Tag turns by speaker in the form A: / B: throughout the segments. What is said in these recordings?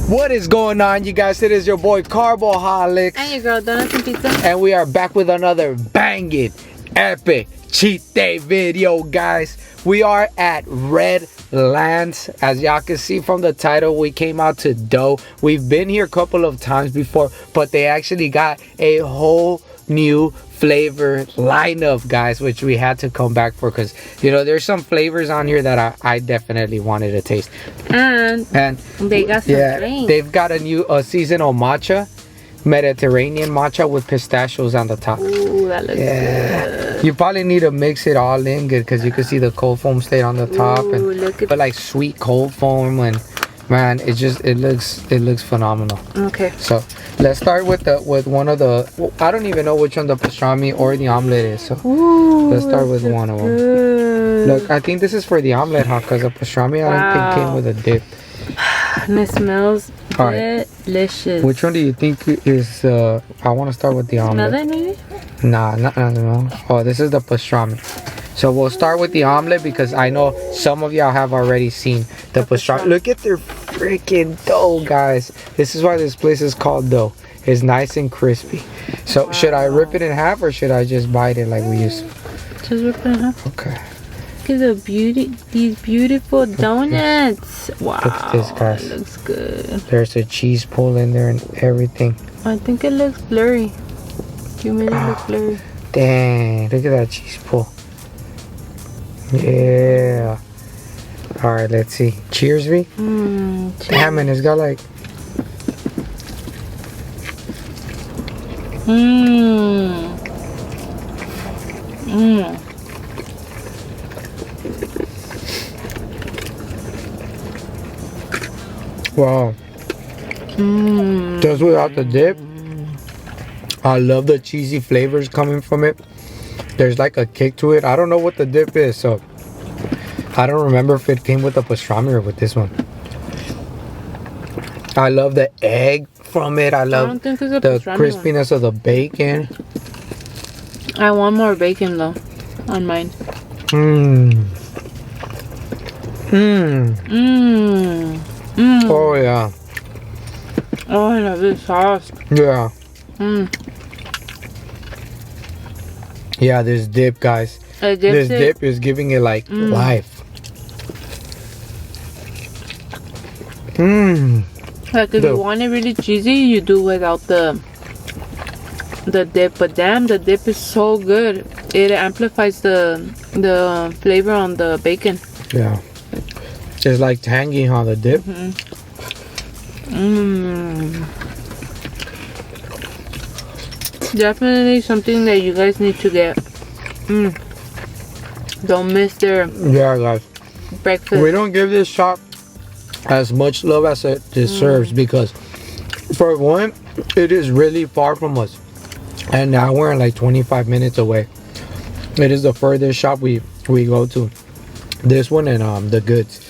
A: What is going on, you guys? It is your boy Carboholics.
B: And your girl Donuts and Pizza.
A: And we are back with another banging, epic cheat day video, guys. We are at Redlands. As y'all can see from the title, we came out to Deaux. We've been here a couple of times before, but they actually got a whole new flavor lineup, guys, which we had to come back for because, you know, there's some flavors on here that I definitely wanted to taste. And
B: they got some drinks.
A: They've got a new seasonal matcha, Mediterranean matcha with pistachios on the top.
B: Ooh, that looks good.
A: You probably need to mix it all in good because you can see the cold foam stayed on the top.
B: Ooh,
A: And
B: look at
A: but like sweet cold foam, and man, it looks phenomenal.
B: Okay.
A: So let's start with one of the, I don't even know which one the pastrami or the omelette is. So
B: Ooh,
A: let's start with one of them.
B: Good.
A: Look, I think this is for the omelette, huh? Because the pastrami I don't think came with a dip.
B: And it smells delicious.
A: Which one do you think is? I want to start with the omelette.
B: Smell that maybe?
A: Nah, no. Oh, this is the pastrami. So we'll start with the omelet because I know some of y'all have already seen the pastrami. Look at their freaking dough, guys. This is why this place is called Deaux. It's nice and crispy. So should I rip it in half or should I just bite it like we used to?
B: Just rip it in half.
A: Okay.
B: Look at these beautiful donuts. Wow.
A: Look at this, guys.
B: It looks good.
A: There's a cheese pull in there and everything.
B: I think it looks blurry. You made it look blurry.
A: Dang, look at that cheese pull. Yeah. All right, let's see. Cheers, V.
B: Cheers.
A: Damn, and it's got like. Wow. Just without the dip. I love the cheesy flavors coming from it. There's like a kick to it. I don't know what the dip is, so I don't remember if it came with the pastrami or with this one. I love the egg from it. I love the crispiness of the bacon.
B: I want more bacon though on mine. Oh
A: yeah.
B: Oh, I love this sauce.
A: Yeah. Yeah, this dip, guys. This dip is giving it like life.
B: Like if you want it really cheesy, you do without the dip. But damn, the dip is so good. It amplifies the flavor on the bacon.
A: Yeah. It's like tangy, huh? The dip.
B: Definitely something that you guys need to get. Don't miss their
A: guys.
B: breakfast.
A: We don't give this shop as much love as it deserves because, for one, it is really far from us, and now we're like 25 minutes away. It is the furthest shop we go to. This one and the Goods,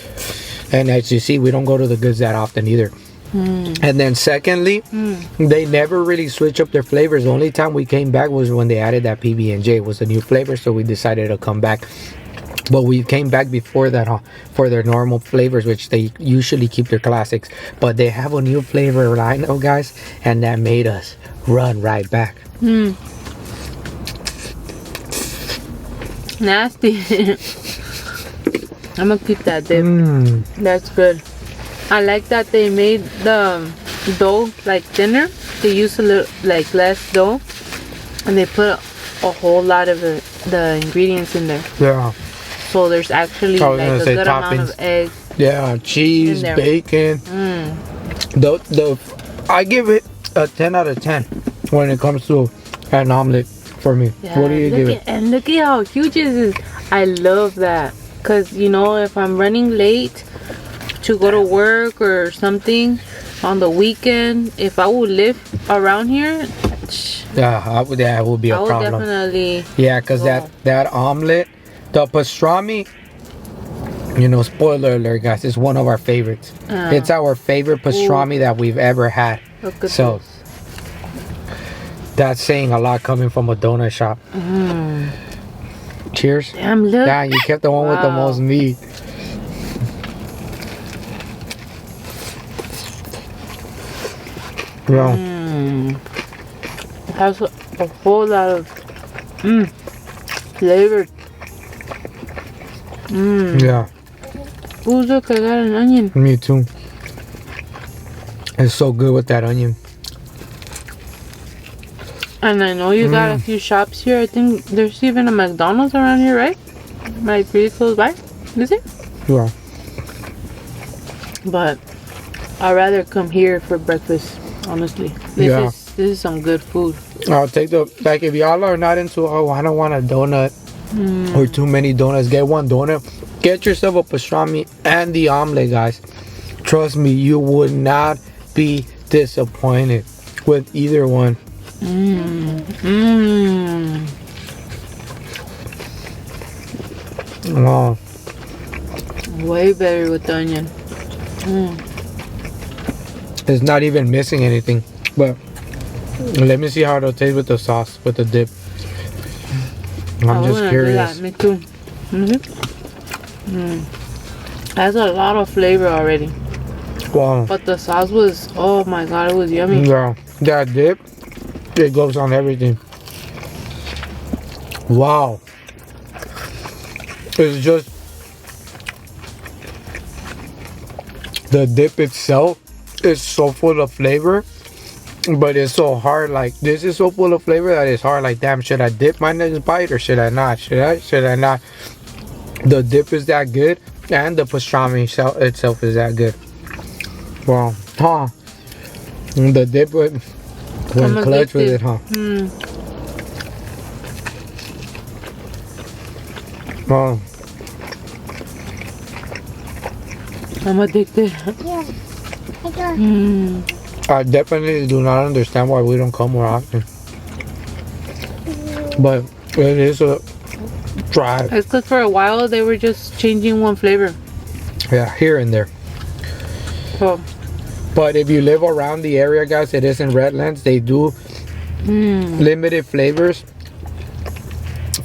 A: and as you see, we don't go to the Goods that often either. And then secondly, they never really switch up their flavors. The only time we came back was when they added that PB&J. It was a new flavor, so we decided to come back. But we came back before that, huh, for their normal flavors, which they usually keep their classics. But they have a new flavor lineup, guys, and that made us run right back.
B: Nasty. I'm gonna keep that dip. That's good. I like that they made the dough like thinner. They use a little like less dough, and they put a whole lot of the ingredients in there.
A: Yeah.
B: So there's actually like a good amount of eggs.
A: Yeah, cheese, bacon. I give it a 10 out of 10 when it comes to an omelet for me.
B: Yeah,
A: what do you give it?
B: And look at how huge it is. I love that. Because, you know, if I'm running late to go to work or something on the weekend, if I would live around here,
A: that would be a problem.
B: I would definitely.
A: Yeah, because that omelet, the pastrami, you know, spoiler alert, guys, is one of our favorites. It's our favorite pastrami that we've ever had.
B: Look at
A: so
B: this.
A: That's saying a lot coming from a donut shop. Cheers.
B: Damn, look.
A: Yeah, you kept the one with the most meat. Yeah.
B: It has a whole lot of flavor.
A: Yeah.
B: Ooh, look, I got an onion.
A: Me too. It's so good with that onion.
B: And I know you got a few shops here. I think there's even a McDonald's around here, right? Like pretty close by. Is it?
A: Yeah.
B: But I'd rather come here for breakfast, honestly. This is some good food.
A: I'll take like if y'all are not into, oh, I don't want a donut or too many donuts, get one donut. Get yourself a pastrami and the omelette, guys. Trust me, you would not be disappointed with either one. Wow.
B: Way better with the onion.
A: It's not even missing anything. But let me see how it'll taste with the sauce, with the dip. I'm just curious.
B: Me too. Has a lot of flavor already.
A: Wow.
B: But the sauce was, oh my god, it was yummy.
A: Yeah. That dip, it goes on everything. Wow. It's just the dip itself is so full of flavor, but it's so hard. Like this is so full of flavor that it's hard. Like, damn, should I dip my next bite or should I not? Should I not? The dip is that good, and the pastrami itself is that good. Wow. Huh. The dip went clutch with it, huh? Wow.
B: I'm addicted.
A: I definitely do not understand why we don't come more often. But it is a drive.
B: It's because for a while they were just changing one flavor.
A: Yeah, here and there.
B: So,
A: but if you live around the area, guys, it is in Redlands. They do limited flavors.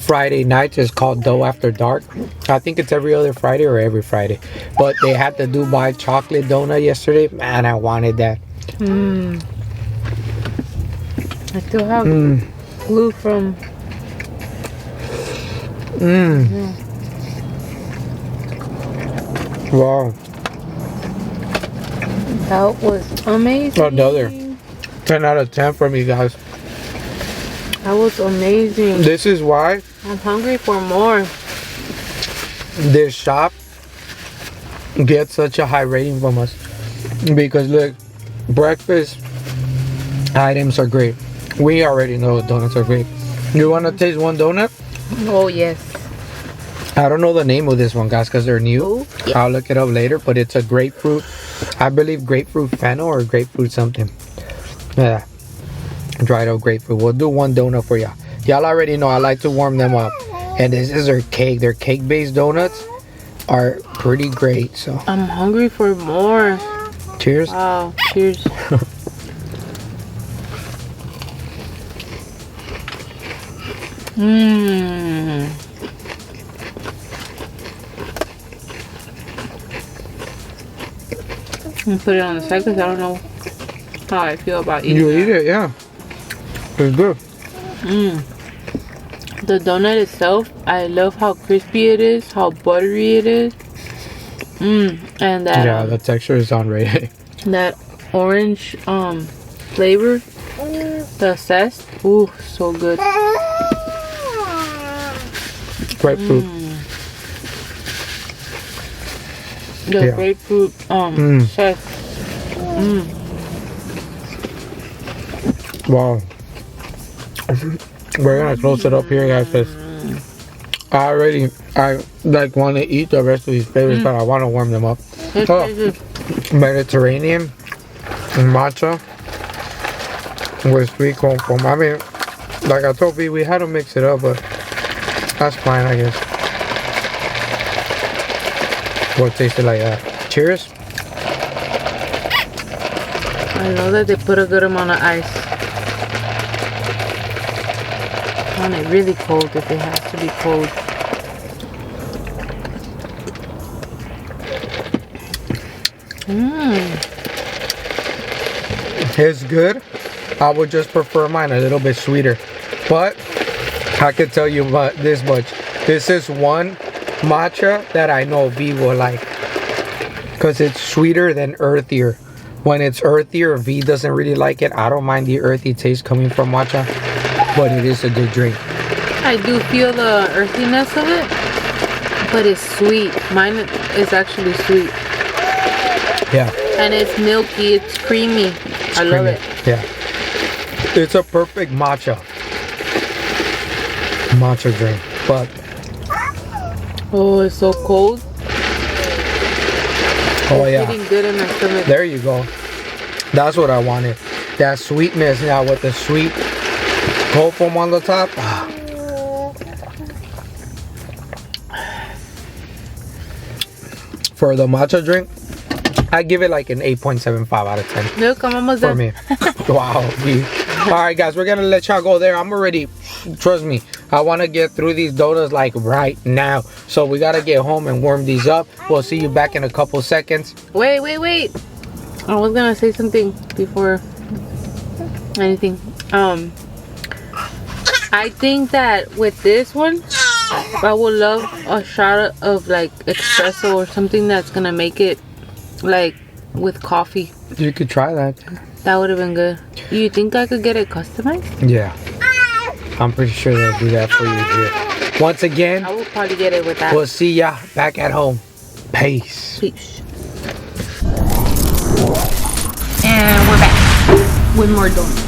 A: Friday nights is called Dough After Dark. I think it's every other Friday or every Friday. But they had the Dubai chocolate donut yesterday. Man, I wanted that.
B: I still have glue from.
A: Wow.
B: That was amazing.
A: Another 10 out of 10 for me, guys.
B: That was amazing.
A: This is why
B: I'm hungry for more.
A: this shop gets such a high rating from us. Because look, breakfast items are great. We already know donuts are great. You want to taste one donut?
B: Oh, yes.
A: I don't know the name of this one, guys, because they're new.
B: Oh, yeah.
A: I'll look it up later, but it's a grapefruit. I believe grapefruit fennel or grapefruit something. Yeah. Dried up grapefruit. We'll do one donut for y'all. Y'all already know I like to warm them up. And this is their cake. Their cake-based donuts are pretty great. So
B: I'm hungry for more.
A: cheers.
B: Wow. Cheers. I'm put it on the side because I don't know how I feel about eating
A: You
B: that.
A: eat it, yeah. It's good.
B: The donut itself, I love how crispy it is, how buttery it is. And that
A: Yeah, the texture is on right.
B: that orange flavor, the zest. Ooh, so good.
A: Grapefruit.
B: The
A: Yeah.
B: grapefruit zest.
A: Wow. We're gonna close it up here, guys, because I like want to eat the rest of these flavors, but I want to warm them up. Mediterranean matcha with sweet corn foam. I mean, like I told you, we had to mix it up, but that's fine, I guess. What tasted like that? Cheers.
B: I know that they put a good amount of ice. I want it really cold if it has to be cold.
A: It's good. I would just prefer mine a little bit sweeter. But I could tell you this much. This is one matcha that I know V will like. Because it's sweeter than earthier. When it's earthier, V doesn't really like it. I don't mind the earthy taste coming from matcha. But it is a good drink.
B: I do feel the earthiness of it. But it's sweet. Mine is actually sweet.
A: Yeah.
B: And it's milky. It's creamy. I love it.
A: Yeah. It's a perfect matcha drink. But
B: oh, it's so cold.
A: oh
B: it's
A: yeah.
B: Hitting good in my stomach.
A: There you go. That's what I wanted. That sweetness now with the sweet cold foam on the top. For the matcha drink, I give it like an 8.75 out of 10.
B: Look, I'm almost
A: For
B: done.
A: me. Wow. Alright guys, we're gonna let y'all go there. I'm already, trust me, I want to get through these donuts like right now. So we gotta get home and warm these up. We'll see you back in a couple seconds.
B: Wait. I was gonna say something before anything. I think that with this one, I would love a shot of like espresso or something that's gonna make it like with coffee.
A: You could try that.
B: That would have been good. You think I could get it customized?
A: Yeah. I'm pretty sure they'll do that for you here. Once again,
B: I will probably get it with that.
A: we'll see ya back at home. Peace.
B: Peace. And we're back with more donuts.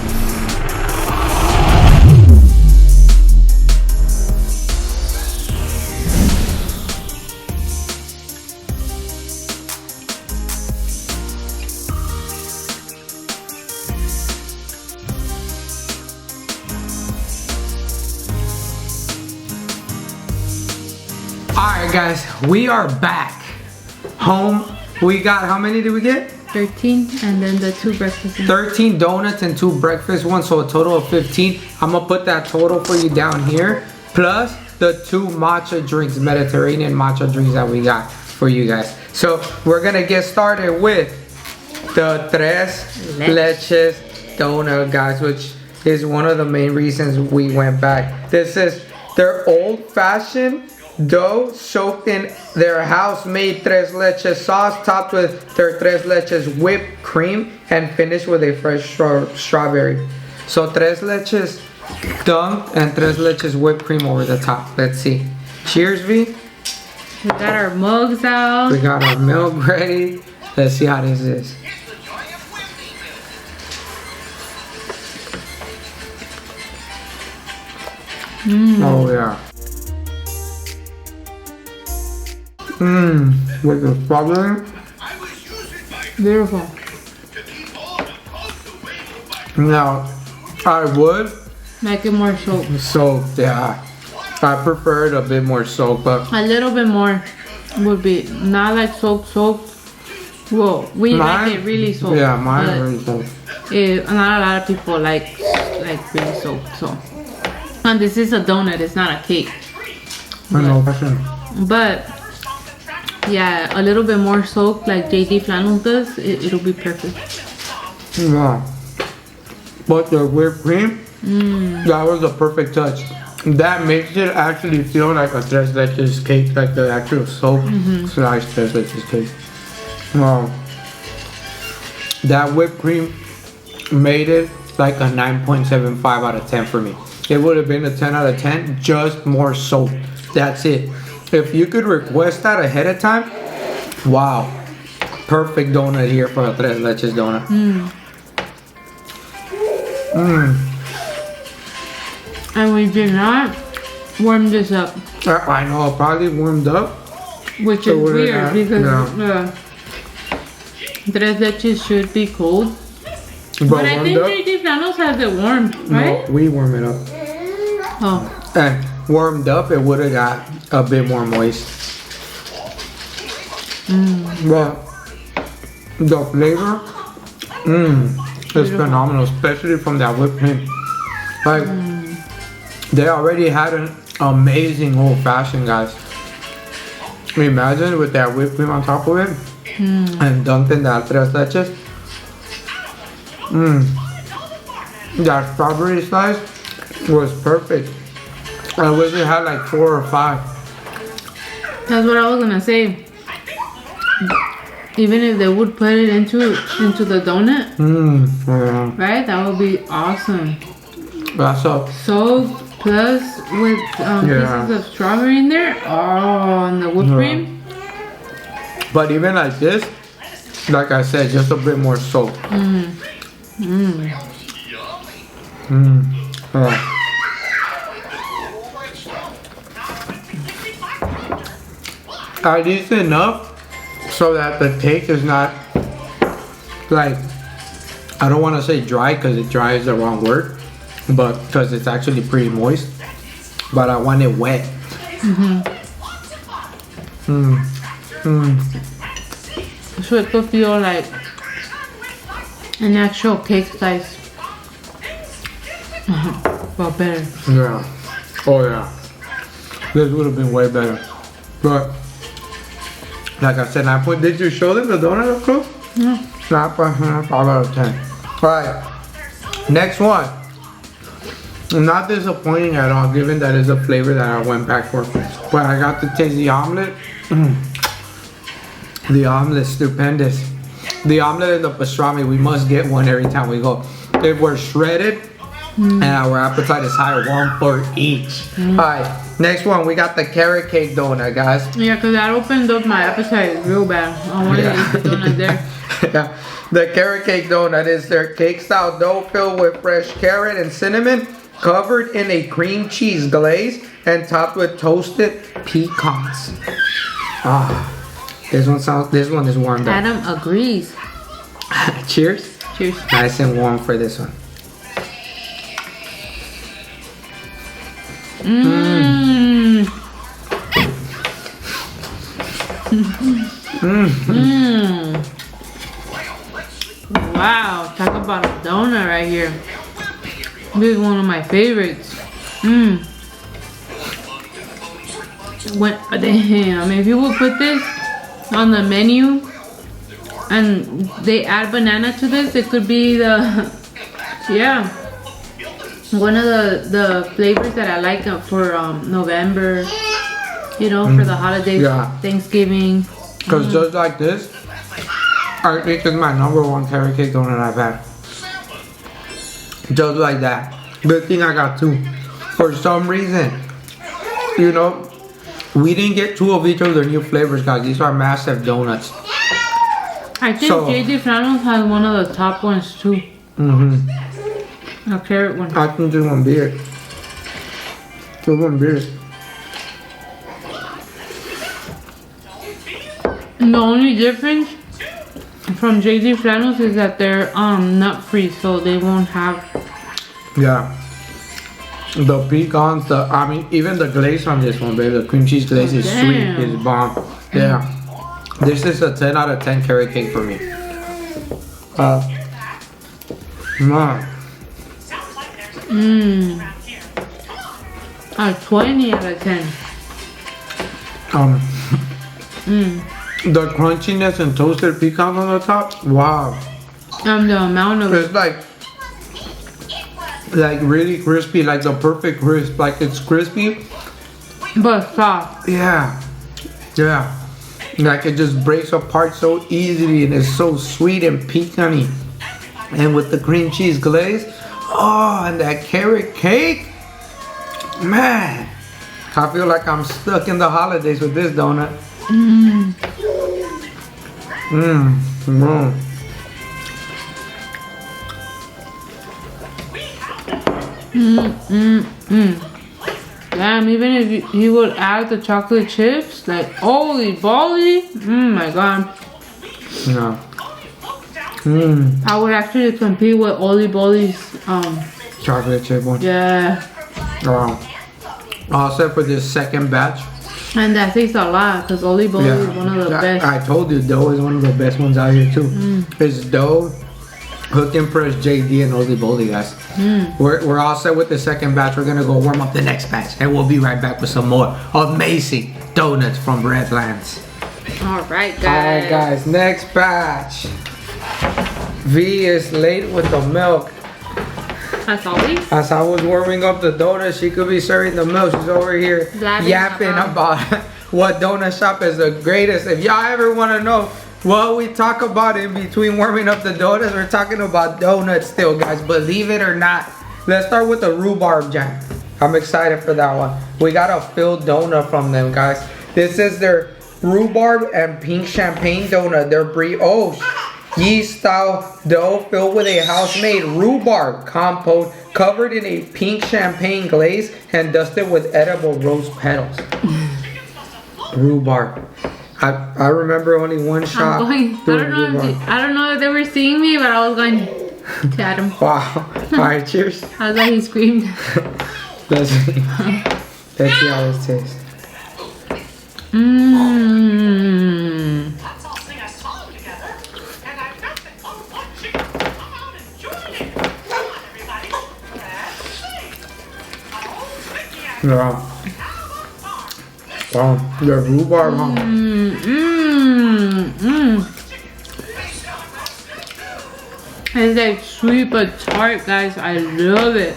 A: Alright guys, we are back home. We got, how many did we get?
B: 13 and then the 2 breakfasts.
A: 13 donuts and 2 breakfast ones, so a total of 15. I'm gonna put that total for you down here, plus the 2 matcha drinks, Mediterranean matcha drinks that we got for you guys. So we're gonna get started with the Tres Leches donut, guys, which is one of the main reasons we went back. This is their old-fashioned dough soaked in their house-made Tres Leches sauce, topped with their Tres Leches whipped cream, and finished with a fresh strawberry. So Tres Leches dunked and Tres Leches whipped cream over the top. Let's see. Cheers, V.
B: We got our mugs out.
A: We got our milk ready. Let's see how this is. Oh yeah. With the strawberry.
B: Beautiful.
A: Now, I would
B: Make it more soaked.
A: soak, yeah. I prefer it a bit more soaked, but
B: A little bit more would be not like soaked. Well, we like it really soaked.
A: Yeah, mine
B: but
A: really soaked.
B: not a lot of people like really soaked. So, and this is a donut. It's not a cake.
A: I know, passion.
B: But yeah, a little bit more soaked like JD Flannel does. It'll be perfect.
A: Yeah. But the whipped cream, that was a perfect touch. That makes it actually feel like a Tres Leches cake, like the actual soap sliced Tres Leches cake. Wow. That whipped cream made it like a 9.75 out of 10 for me. It would have been a 10 out of 10, just more soap. That's it. If you could request that ahead of time, wow. Perfect donut here for a Tres Leches donut.
B: And we did not warm this up,
A: I know, probably warmed up.
B: which
A: So
B: is
A: we're
B: weird
A: not-
B: because Tres Leches should be cold. But I think JD Flannels has it warm, right?
A: No, we warm it up.
B: Oh.
A: And warmed up, it would have got a bit more moist. But the flavor, is phenomenal, especially from that whipped cream. Like, they already had an amazing old fashioned, guys. Imagine with that whipped cream on top of it, and dunked in that Tres Leches. That strawberry slice was perfect. I wish it had like 4 or 5.
B: That's what I was gonna say. Even if they would put it into the donut,
A: Yeah.
B: right? That would be awesome.
A: That's up.
B: So plus with pieces of strawberry in there, and the whipped cream.
A: But even like this, like I said, just a bit more salt. At least enough so that the cake is not like, I don't want to say dry because dry is the wrong word, but because it's actually pretty moist, but I want it wet.
B: So it could feel like an actual cake slice. But better.
A: Yeah. Oh yeah. This would have been way better. But like I said, did you show them the donut up close?
B: Yeah.
A: Not 5 out of 10. Alright. Next one. Not disappointing at all, given that is a flavor that I went back for. But I got to taste the omelet. The omelet, stupendous. The omelet and the pastrami, we must get one every time we go. If we're shredded and our appetite is high, 1 for each. Alright, next one, we got the carrot cake donut, guys.
B: Yeah, because that opened up my appetite real bad. I wanted to eat the donut there.
A: Yeah. The carrot cake donut is their cake style dough filled with fresh carrot and cinnamon, covered in a cream cheese glaze and topped with toasted pecans. This one is warmed up.
B: Adam agrees.
A: Cheers.
B: Cheers.
A: Nice and warm for this one.
B: Wow, talk about a donut right here. This is one of my favorites. Damn, if you would put this on the menu and they add banana to this, it could be one of the flavors that I like for November, for the holidays, Thanksgiving.
A: Because just like this, I think it's my #1 carrot cake donut I've had. Just like that. Good thing I got 2. For some reason, we didn't get 2 of each of their new flavors, guys. These are massive donuts.
B: I think JD Flannels has one of the top ones too. A carrot one.
A: I think this one beer. This one beer.
B: The only difference from JD Flannels is that they're nut free, so they won't have.
A: Yeah. The pecans, even the glaze on this one, baby. The cream cheese glaze is sweet. It's bomb. Yeah. This is a 10 out of 10 carrot cake for me.
B: A 20 out of 10.
A: The crunchiness and toasted pecans on the top. Wow.
B: The amount of
A: it's like really crispy, like the perfect crisp. Like it's crispy,
B: but soft.
A: Yeah. Like it just breaks apart so easily, and it's so sweet and pecany. And with the cream cheese glaze, and that carrot cake, man, I feel like I'm stuck in the holidays with this donut.
B: Damn, even if you would add the chocolate chips, like holy bolly, my god.
A: Yeah.
B: I would actually compete with Oli Bolly's
A: chocolate chip one.
B: Yeah.
A: Wow. All set for this second batch.
B: And that takes a lot because Oli Bolly is one of the best.
A: I told you Deaux is one of the best ones out here too. It's Deaux, Hook and Press, JD, and Oli Bolly, guys. We're all set with the second batch. We're gonna go warm up the next batch, and we'll be right back with some more amazing donuts from Redlands.
B: All right, guys.
A: All right, guys. Next batch. V is late with the milk.
B: As always.
A: As I was warming up the donuts, she could be serving the milk. She's over here yapping about what donut shop is the greatest. If y'all ever want to know what we talk about in between warming up the donuts, we're talking about donuts still, guys. Believe it or not. Let's start with the rhubarb jam. I'm excited for that one. We got a filled donut from them, guys. This is their rhubarb and pink champagne donut. Their brioche yeast style dough filled with a house-made rhubarb compote covered in a pink champagne glaze and dusted with edible rose petals. Rhubarb. I remember only one shot.
B: I don't know if they were seeing me, but I was going to Adam.
A: Wow. Alright, cheers.
B: I was like, he screamed.
A: Let's see how it tastes.
B: Mmm.
A: Yeah. Wow, the rhubarb, huh?
B: It's like sweet but tart, guys. I love it.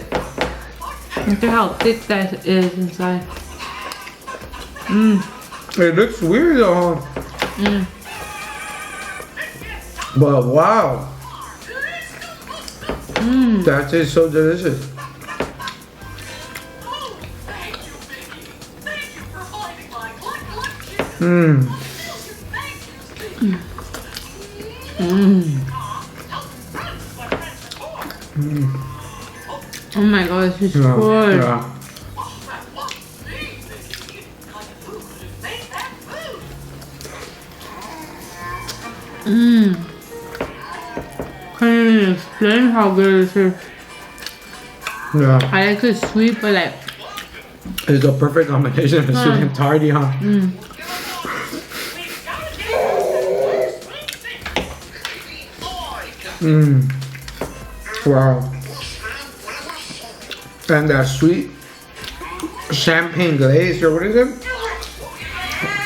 B: Look at how thick that is inside.
A: It looks weird though, huh? But wow. That is so delicious.
B: Oh my god, this is good.
A: Yeah.
B: Can't even explain how good this is.
A: Yeah.
B: I like it sweet, but like
A: It's a perfect combination of sweet and tarty, huh? Wow. And that sweet champagne glaze, or what is it?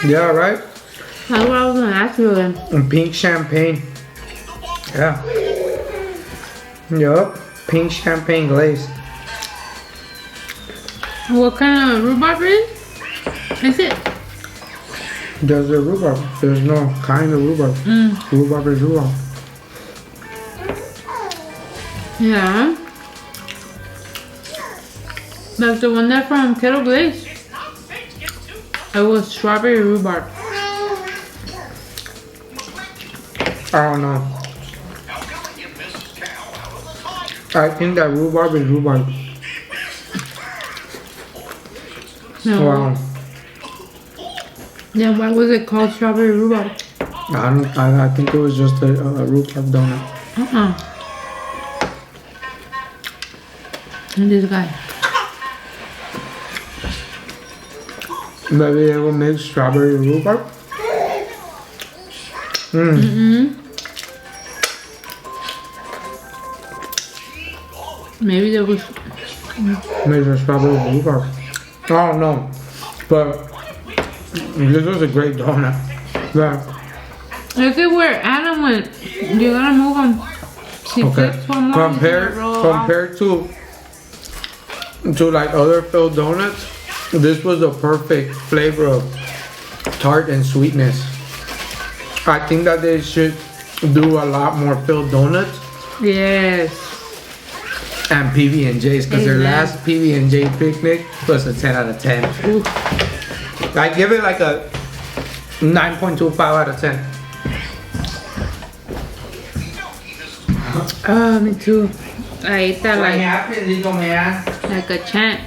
A: Yeah, right?
B: that's what I was gonna ask you again.
A: And pink champagne. Yeah. Yup. Pink champagne glaze.
B: What kind of rhubarb is it?
A: There's a rhubarb. There's no kind of rhubarb. Rhubarb is rhubarb.
B: Yeah. That's the one that from Kettle Glaze. It was strawberry rhubarb.
A: I don't know. I think that rhubarb is rhubarb.
B: No.
A: Wow.
B: Yeah, why was it called strawberry rhubarb?
A: I think it was just a rhubarb donut.
B: And this guy.
A: Maybe they will make strawberry rhubarb.
B: Maybe there was.
A: Maybe a strawberry rhubarb. I don't know. But this was a great donut. Yeah.
B: Look at where Adam went. You gotta move him.
A: Okay. Compared to like other filled donuts, this was the perfect flavor of tart and sweetness. I think that they should do a lot more filled donuts.
B: Yes.
A: And PB&J's, because their last PB&J picnic was a 10 out of 10.
B: Oof.
A: I give it like a 9.25 out of 10.
B: Oh, me too. I ate that
A: What happened, little man?
B: like a champ.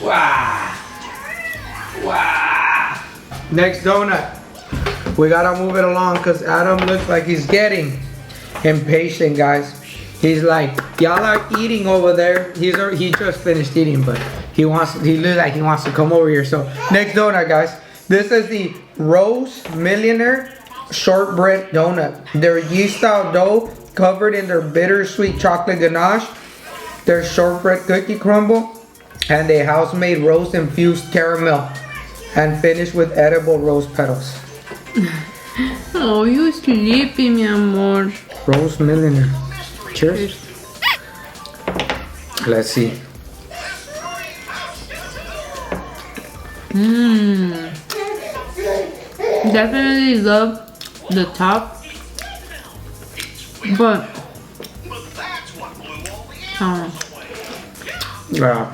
A: Wow. Wow. Next donut. We gotta move it along because Adam looks like he's getting impatient, guys. He's like, y'all are eating over there. He just finished eating, but he looks like he wants to come over here. So next donut, guys. This is the Rose Millionaire Shortbread Donut. Their yeast style dough covered in their bittersweet chocolate ganache, their shortbread cookie crumble, and a house-made rose infused caramel, and finished with edible rose petals.
B: Oh, you sleepy, mi amor.
A: Rose Milliner. Cheers. Let's see.
B: Definitely love the top, but
A: Yeah,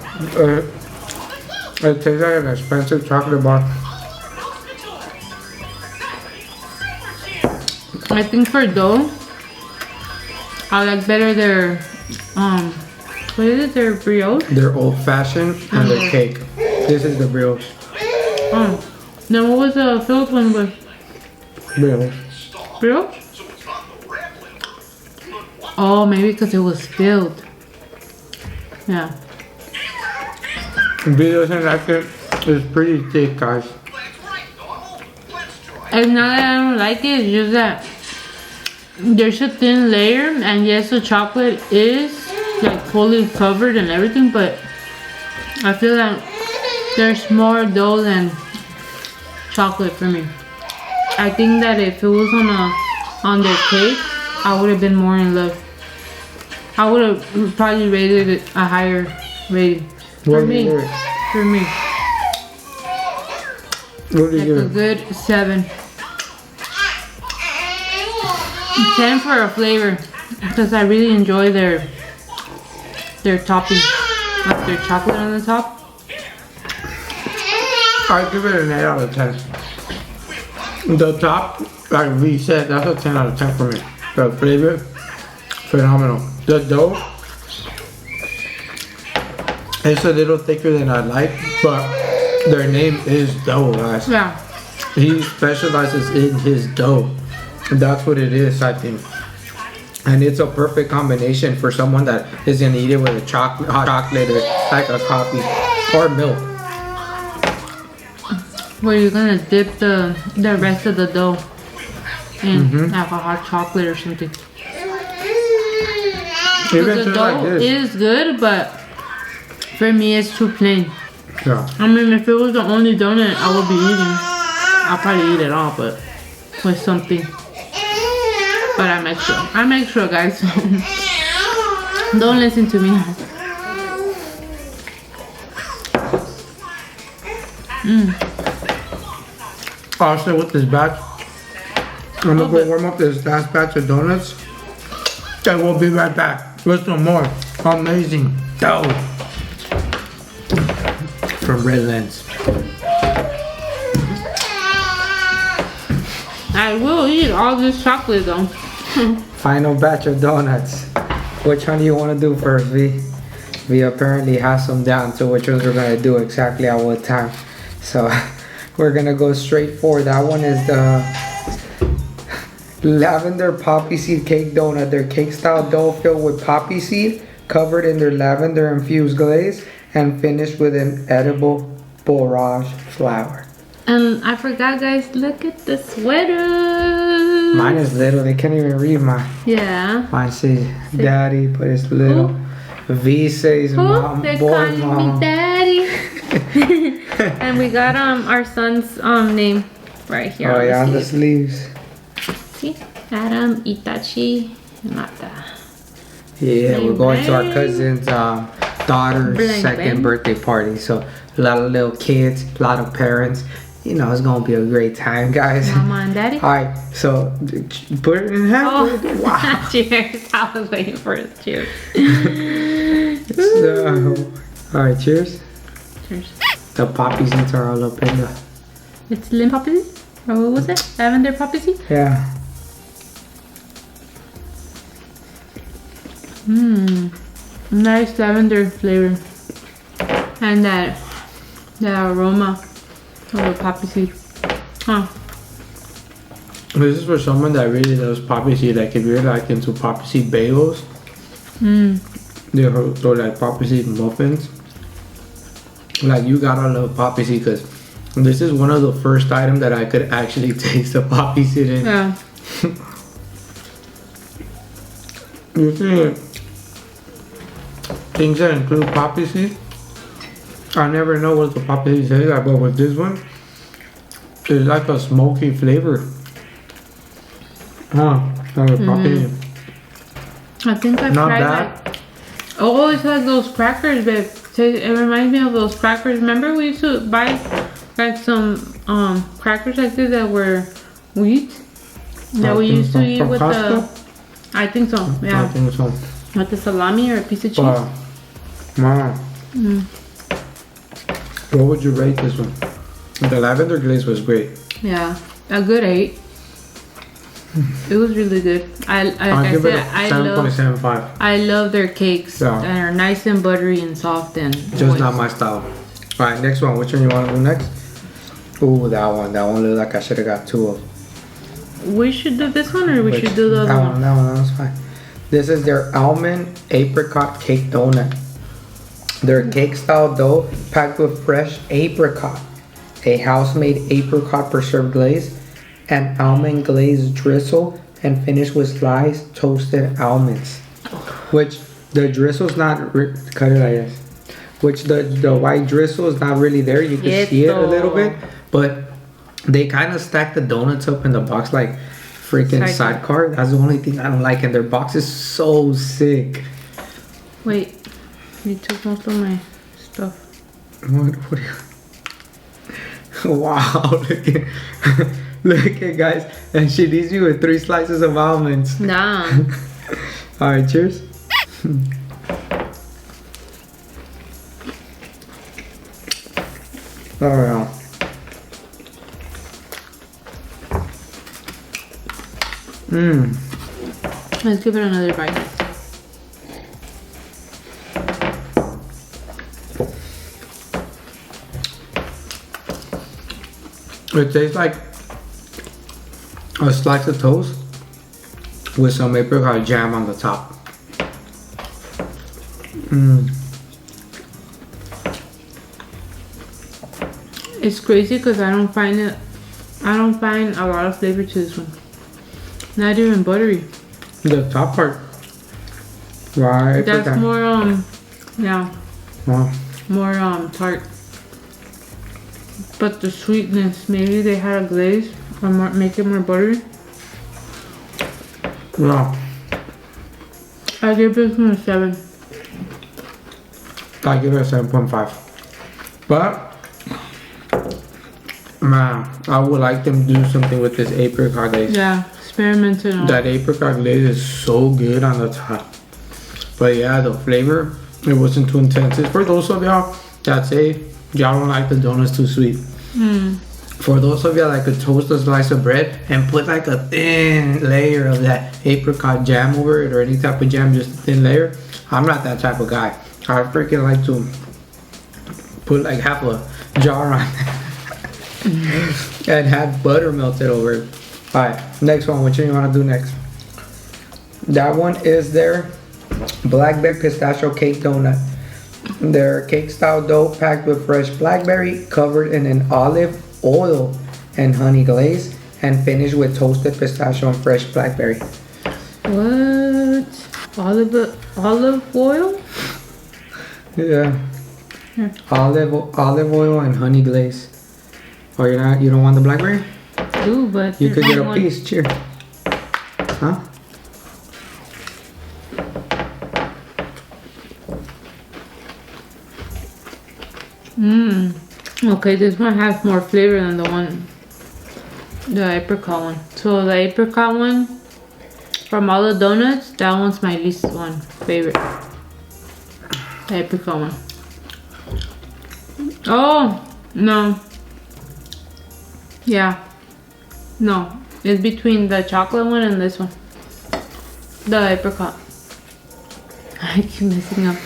A: it tastes like an expensive chocolate bar.
B: I think for dough, I like better their what is it? Their brioche.
A: They're old fashioned and their cake. This is the brioche.
B: Then what was the filled one with?
A: Brioche.
B: Brioche? Oh, maybe because it was filled. Yeah.
A: Brioche and like it's pretty thick, guys.
B: It's not that I don't like it, it's just that there's a thin layer, and yes, the chocolate is like fully covered and everything, but I feel like there's more dough than chocolate for me. I think that if it was on their cake, I would have been more in love. I would have probably rated it a higher rating. For me. For me.
A: What do you give
B: Like a
A: it?
B: good 7. 10 for a flavor, because I really enjoy their topping, like their chocolate on the top.
A: I give it an 8 out of 10. The top, like we said, that's a 10 out of 10 for me. The flavor, phenomenal. The dough, it's a little thicker than I like, but their name is Dough, guys.
B: Yeah.
A: He specializes in his dough. That's what it is, I think. And it's a perfect combination for someone that is gonna eat it with a hot chocolate or like a coffee or milk.
B: Where you're gonna dip the rest of the dough in like a hot chocolate or something.
A: Even
B: The
A: just
B: dough
A: like this.
B: is good, but for me it's too plain.
A: Yeah.
B: I mean, if it was the only donut I would be eating, I'll probably eat it all, but with something. But I'm extra. I'm extra, guys. Don't listen to me.
A: Also with this batch, I'm gonna go warm up this last batch of donuts. And we'll be right back with some more amazing dough from Redlands.
B: I will eat all this chocolate though.
A: Final batch of donuts. Which one do you want to do first, V? We apparently have some down to which ones we're gonna do exactly at what time. So we're gonna go straight for that one is the lavender poppy seed cake donut. Their cake style dough filled with poppy seed, covered in their lavender infused glaze, and finished with an edible borage flour.
B: And I forgot, guys, look at the sweater.
A: Mine is little, they can't even read mine.
B: Yeah.
A: Mine says daddy, but it's little. V says mom,
B: They're
A: boy
B: calling
A: mom.
B: me daddy. And we got our son's name right here.
A: Oh yeah, on the
B: sleeve.
A: sleeves.
B: See? Adam, Itachi, Mata.
A: Yeah, we're going to our cousin's daughter's
B: Bling,
A: second
B: bling.
A: birthday party. So a lot of little kids, a lot of parents. You know, it's gonna be a great time, guys.
B: Mama and daddy.
A: Alright, so put it in half.
B: Oh,
A: Wow.
B: cheers. I was waiting for it. Cheers.
A: So, alright, cheers.
B: Cheers.
A: The poppy seeds are all up in the.
B: It's lemon poppy seed? Or what was it? Lavender poppy seed?
A: Yeah.
B: Nice lavender flavor. And that aroma of the poppy seed. Huh.
A: This is for someone that really loves poppy seed. Like if you're like into poppy seed bagels, they're like poppy seed muffins. Like you gotta love poppy seed because this is one of the first items that I could actually taste the poppy seed in.
B: Yeah.
A: You see, things that include poppy seed, I never know what the poppy seed tastes like, but with this one, it's like a smoky flavor. Poppy seed.
B: I think I've
A: Not
B: tried
A: bad.
B: like. Oh, it's like those crackers, babe. It reminds me of those crackers. Remember we used to buy like some crackers like this that were wheat that we used to eat with the. I think so. Yeah.
A: I think so.
B: With the salami or a piece of cheese.
A: Wow. What would you rate this one? The lavender glaze was great.
B: Yeah, a good 8. It was really good.
A: I'll give it a 7.75.
B: I love their cakes.
A: Yeah.
B: They're nice and buttery and soft and
A: Just
B: moist.
A: not my style. Alright, next one. Which one you want to do next? Ooh, that one. That one looked like I should have got 2 of.
B: We should do this one or we should do the other one?
A: That was fine. This is their almond apricot cake donut. Their cake style dough packed with fresh apricot, a house-made apricot preserved glaze, and almond glaze drizzle, and finished with sliced toasted almonds. Which the drizzle's not cut it like this. Which the white drizzle is not really there. You can see it a little bit, but they kind of stack the donuts up in the box like freaking sidecar. That's the only thing I don't like, and their box is so sick.
B: Wait, you took most of my stuff.
A: What are you? Wow, look at guys, and she leaves you with 3 slices of almonds.
B: Nah.
A: All right, cheers. All right.
B: Let's give it another bite.
A: It tastes like a slice of toast with some apricot jam on the top.
B: It's crazy because I don't find a lot of flavor to this one. Not even buttery.
A: The top part. Right.
B: That's more yeah.
A: Wow.
B: More tart. But the sweetness, maybe they had a glaze or make it more buttery.
A: Yeah.
B: I give this one a 7.
A: I give it a 7.5. But man, I would like them to do something with this apricot glaze.
B: Yeah, experimenting on.
A: That apricot glaze is so good on the top. But yeah, the flavor, it wasn't too intense. It's for those of y'all that say y'all don't like the donuts too sweet. For those of y'all that could toast a slice of bread and put like a thin layer of that apricot jam over it, or any type of jam, just a thin layer. I'm not that type of guy. I freaking like to put like half a jar on and have butter melted over it. Alright, next one. Which one you want to do next? That one is their blackberry pistachio cake donut. Their cake style dough packed with fresh blackberry, covered in an olive oil and honey glaze, and finished with toasted pistachio and fresh blackberry.
B: What? Olive oil?
A: Yeah.
B: Here.
A: Olive oil and honey glaze. Oh, you don't want the blackberry?
B: Ooh, but
A: You could get a piece. Cheers. Huh?
B: Okay, this one has more flavor than the apricot one. So the apricot one, from all the donuts, that one's my least favorite. The apricot one. Oh, no. Yeah. No, it's between the chocolate one and this one. The apricot. I keep messing up.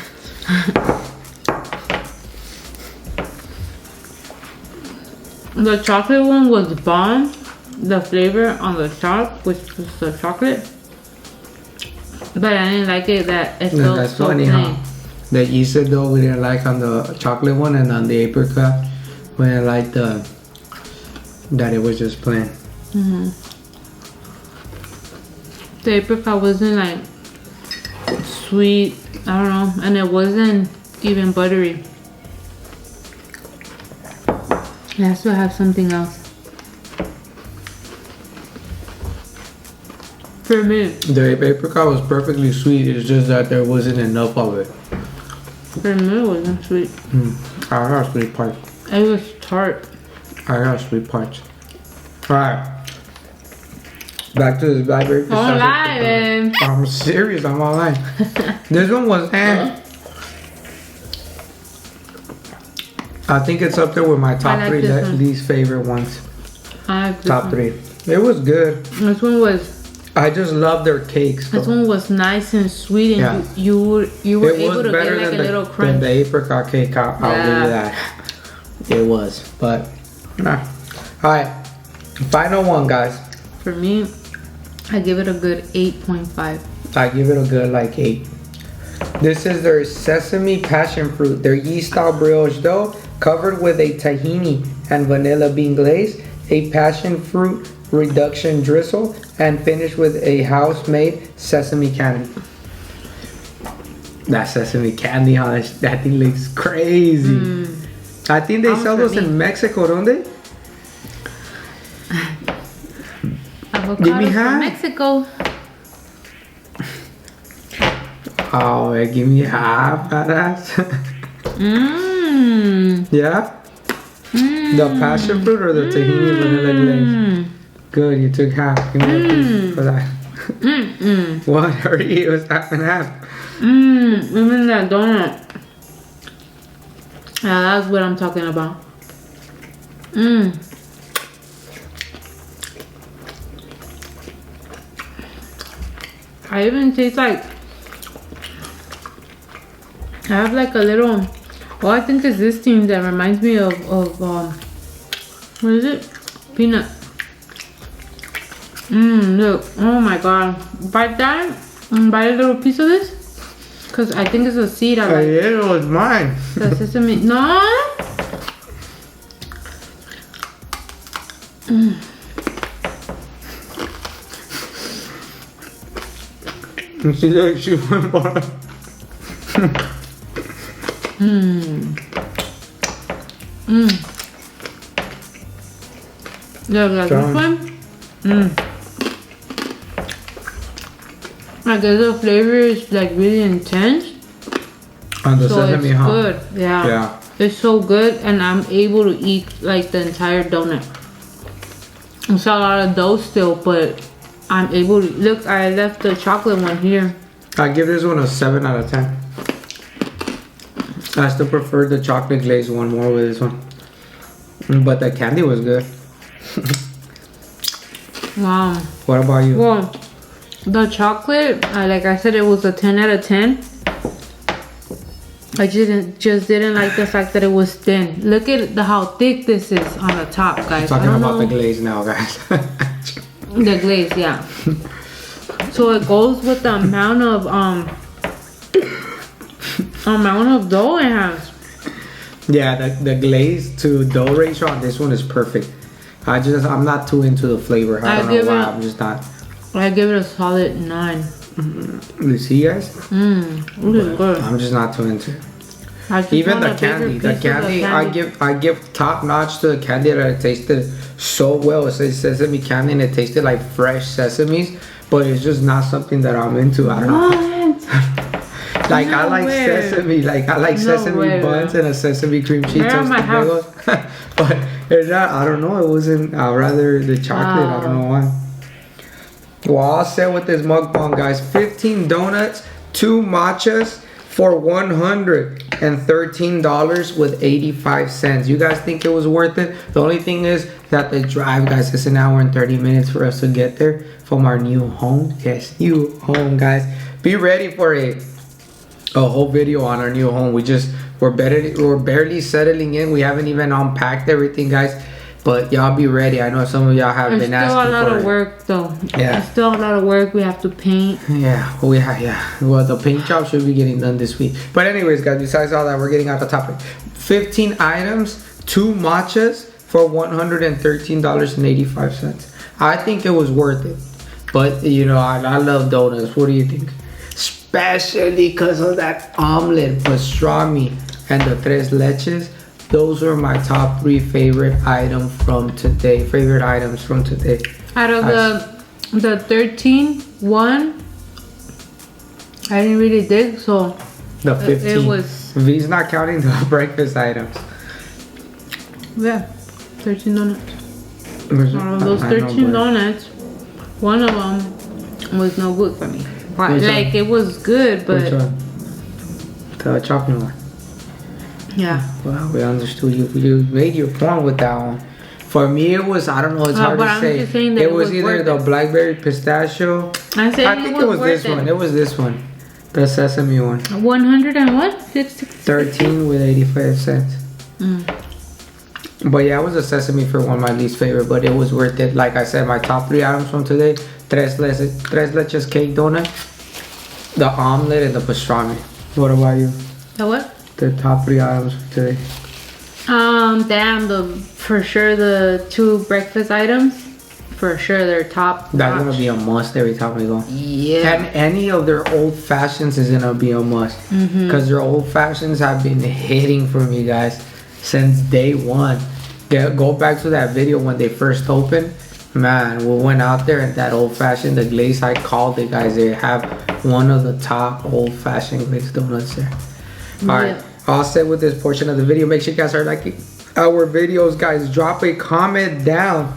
B: The chocolate one was bomb. The flavor on the top, which was the chocolate. But I didn't like it that it felt
A: That's
B: so
A: funny,
B: plain.
A: huh? The yeasted dough we didn't like on the chocolate one, and on the apricot we didn't like that it was just plain.
B: The apricot wasn't like sweet, I don't know, and it wasn't even buttery. It has to have something else. For me.
A: The apricot was perfectly sweet. It's just that there wasn't enough of it.
B: For me, it wasn't sweet.
A: I got sweet parts.
B: It was tart.
A: I got sweet parts. Alright. Back to this blackberry pistachio.
B: Online, man.
A: I'm serious, I'm online. This one was I think it's up there with my top
B: like
A: three
B: this one.
A: least favorite ones.
B: I like this
A: Top
B: one.
A: three. It was good.
B: This one was.
A: I just love their cakes.
B: This
A: though.
B: one was nice and sweet, and
A: Yeah.
B: you were
A: It
B: able
A: was
B: to
A: better
B: get like a
A: than
B: little
A: than
B: crunch.
A: the apricot cake. I'll give you that. It was, but nah. All right, final one, guys.
B: For me, I give it a good 8.5.
A: I give it a good like 8. This is their sesame passion fruit, their yeast-style brioche dough covered with a tahini and vanilla bean glaze, a passion fruit reduction drizzle, and finished with a house-made sesame candy. That sesame candy, huh? That thing looks crazy. I think they sell those in Mexico, don't they?
B: Avocado
A: Give me
B: from
A: half.
B: Mexico.
A: Oh, yeah, give me half, badass. Yeah? The passion fruit or the tahini vanilla glaze? Good, you took half. Give me a piece for that. What? Hurry, it was half and half.
B: Even that donut. Yeah, that's what I'm talking about. I even taste like I have like a little. Well, I think it's this thing that reminds me of what is it? Peanut. Look. Oh my god. Bite that and bite a little piece of this. Cause I think it's a seed. I like.
A: Yeah, it was mine.
B: The sesame. No.
A: She like she went by.
B: Look, like this one. I guess the flavor is like really intense.
A: On the
B: So
A: sesame,
B: it's
A: huh?
B: good. Yeah.
A: Yeah.
B: It's so good, and I'm able to eat like the entire donut. It's a lot of dough still, but I'm able to look. I left the chocolate one here.
A: I give this one a 7 out of 10. I still prefer the chocolate glaze one more with this one. But the candy was good.
B: Wow.
A: What about you?
B: Well, the chocolate, like I said, it was a 10 out of 10. I just didn't like the fact that it was thin. Look at how thick this is on the top, guys.
A: Talking
B: I don't
A: about
B: know.
A: the glaze now, guys.
B: The glaze, yeah. So it goes with the amount of dough it has.
A: Yeah, the glaze to dough ratio on this one is perfect. I'm not too into the flavor. I don't know why. I'm just not.
B: I give it a solid 9.
A: You see, guys?
B: This is good.
A: I'm just not too into it.
B: That's just
A: Even
B: one
A: the
B: of my
A: candy,
B: favorite pieces of candy.
A: I give top notch to the candy that it tasted so well. It says sesame candy and it tasted like fresh sesames, but it's just not something that I'm into. I don't know. Like
B: No
A: I like
B: way.
A: sesame, like I like
B: No
A: sesame
B: way,
A: buns and a sesame cream cheese
B: They're at my
A: toasted bagel. But it's not. I don't know. It wasn't. I'd rather the chocolate. I don't know why. Well, I'll say with this mukbang, guys, 15 donuts, 2 matchas for $113 with 85 cents. You guys think it was worth it? The only thing is that the drive, guys, is an hour and 30 minutes for us to get there from our new home. Yes, new home, guys. Be ready for a whole video on our new home. We're barely settling in. We haven't even unpacked everything, guys. But y'all be ready. I know some of y'all have been asking for it.
B: It's still a lot of work, though.
A: Yeah.
B: It's still a lot of work. We have to paint.
A: Yeah. Well, the paint job should be getting done this week. But anyways, guys, besides all that, we're getting out the topic. 15 items, 2 matchas for $113.85. I think it was worth it. But, you know, I love donuts. What do you think? Especially because of that omelette, pastrami, and the tres leches. Those are my top 3 favorite items from today. Out of
B: The 13 one, I didn't really dig, so
A: The 15.
B: it was,
A: V's not counting the breakfast items.
B: yeah, 13 donuts. Out of those
A: I know,
B: 13
A: but-
B: donuts, one of them was no good for me.
A: Which
B: Like,
A: one?
B: it was good, but
A: Which one? The chocolate one.
B: yeah.
A: Well, we understood you. You made your point with that one. For me, it was, I don't know, it's hard
B: but
A: to
B: I'm
A: say.
B: just saying that
A: It
B: it
A: was
B: was
A: either
B: worth
A: the
B: it.
A: blackberry pistachio.
B: I said
A: I think it was this
B: worth
A: one. It was this one. The sesame one.
B: 100 and what?
A: 13 with 85 cents. But yeah, it was a sesame for one of my least favorite, but it was worth it. Like I said, my top 3 items from today: tres leches cake donut, the omelet, and the pastrami. What about you?
B: The what?
A: The top 3 items from today.
B: For sure the 2 breakfast items, for sure they're top.
A: That's
B: notch.
A: gonna be a must every time we go.
B: Yeah.
A: And any of their old fashions is gonna be a must. Because their old fashions have been hitting for me, guys, since day one. Go back to that video when they first opened. Man, we went out there and that old fashioned, the glaze, I called it, guys. They have one of the top old fashioned glazed donuts there. Alright, all set with this portion of the video. Make sure you guys are liking our videos, guys. Drop a comment down.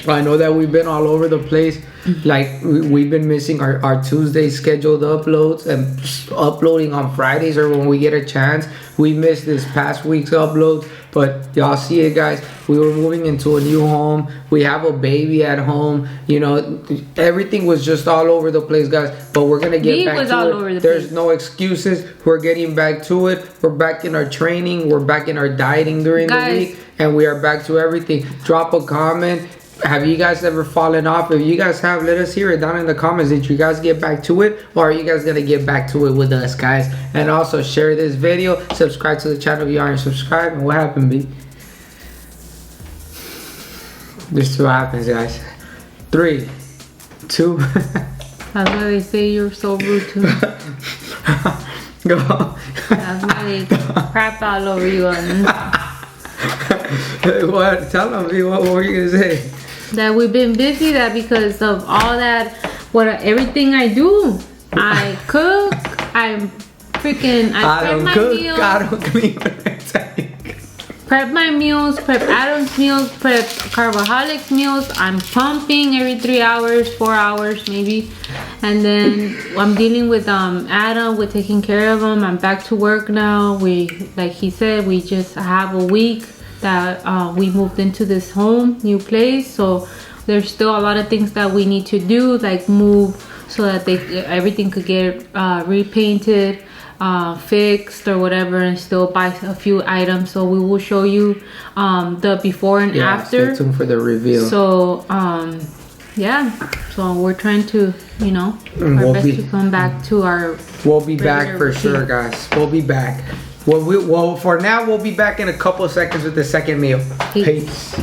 A: I know that we've been all over the place. Like, we've been missing our Tuesday scheduled uploads and uploading on Fridays or when we get a chance. We missed this past week's upload, but y'all see it, guys. We were moving into a new home. We have a baby at home. You know, everything was just all over the place, guys. But we're gonna get back to it. There's no excuses. We're getting back to it. We're back in our training. We're back in our dieting during the week, and we are back to everything. Drop a comment. Have you guys ever fallen off? If you guys have, let us hear it down in the comments. Did you guys get back to it, or are you guys gonna get back to it with us, guys? And also share this video, subscribe to the channel if you aren't subscribed. And what happened, B? This is what happens, guys. 3, 2.
B: That's why they say you're so rude to me.
A: Go.
B: That's why they crap all over you.
A: What? Tell them, B. What were you gonna say?
B: That we've been busy, that because of all that, everything I do, I cook, I prep my meals,
A: I don't clean.
B: prep my meals, prep Adam's meals, prep Carboholics meals. I'm pumping every 3 hours, 4 hours maybe, and then I'm dealing with Adam. We're taking care of him. I'm back to work now. Like he said, we just have a week that we moved into this home, new place, so there's still a lot of things that we need to do, like move so that everything could get repainted, fixed or whatever, and still buy a few items. So we will show you the before and after.
A: Stay tuned for the reveal.
B: So yeah, so we're trying to, you know, our best to come back to our
A: we'll be back for sure, guys. We'll be back. Well, for now, we'll be back in a couple of seconds with the second meal. Peace.